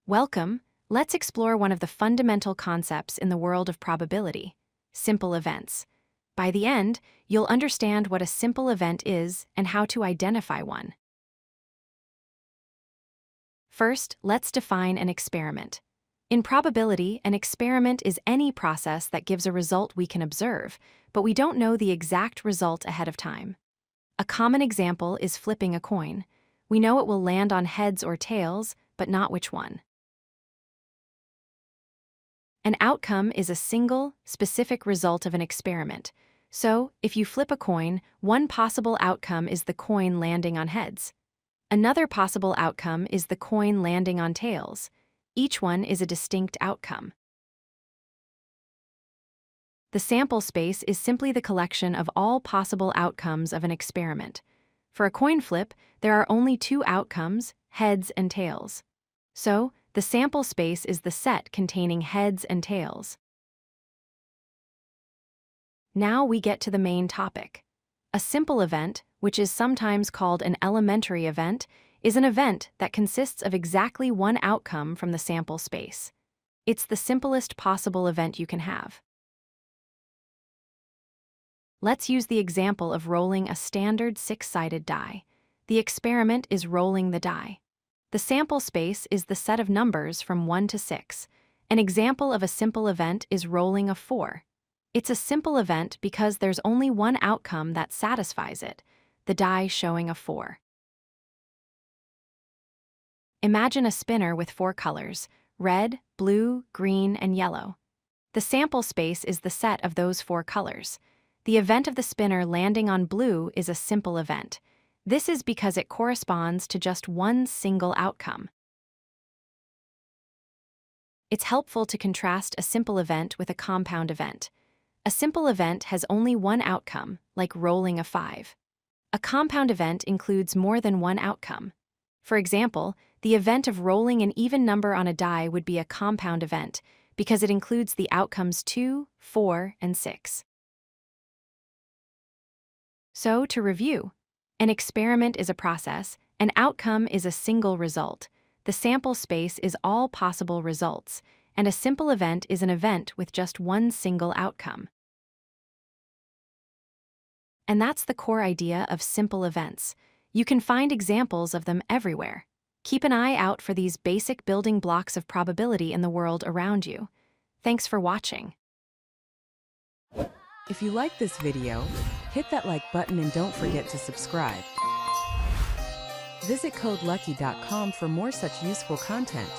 Welcome. Let's explore one of the fundamental concepts in the world of probability: simple events. By the end, you'll understand what a simple event is and how to identify one. First, let's define an experiment. In probability, an experiment is any process that gives a result we can observe, but we don't know the exact result ahead of time. A common example is flipping a coin. We know it will land on heads or tails, but not which one. An outcome is a single, specific result of an experiment. So, if you flip a coin, one possible outcome is the coin landing on heads. Another possible outcome is the coin landing on tails. Each one is a distinct outcome. The sample space is simply the collection of all possible outcomes of an experiment. For a coin flip, there are only two outcomes, heads and tails. So, the sample space is the set containing heads and tails. Now we get to the main topic. A simple event, which is sometimes called an elementary event, is an event that consists of exactly one outcome from the sample space. It's the simplest possible event you can have. Let's use the example of rolling a standard six-sided die. The experiment is rolling the die. The sample space is the set of numbers from 1 to 6. An example of a simple event is rolling a 4. It's a simple event because there's only one outcome that satisfies it, the die showing a 4. Imagine a spinner with 4 colors: red, blue, green, and yellow. The sample space is the set of those 4 colors. The event of the spinner landing on blue is a simple event. This is because it corresponds to just one single outcome. It's helpful to contrast a simple event with a compound event. A simple event has only one outcome, like rolling a 5. A compound event includes more than one outcome. For example, the event of rolling an even number on a die would be a compound event because it includes the outcomes 2, 4, and 6. So, to review, an experiment is a process, an outcome is a single result, the sample space is all possible results, and a simple event is an event with just one single outcome. And that's the core idea of simple events. You can find examples of them everywhere. Keep an eye out for these basic building blocks of probability in the world around you. Thanks for watching. If you like this video, hit that like button and don't forget to subscribe. Visit codelucky.com for more such useful content.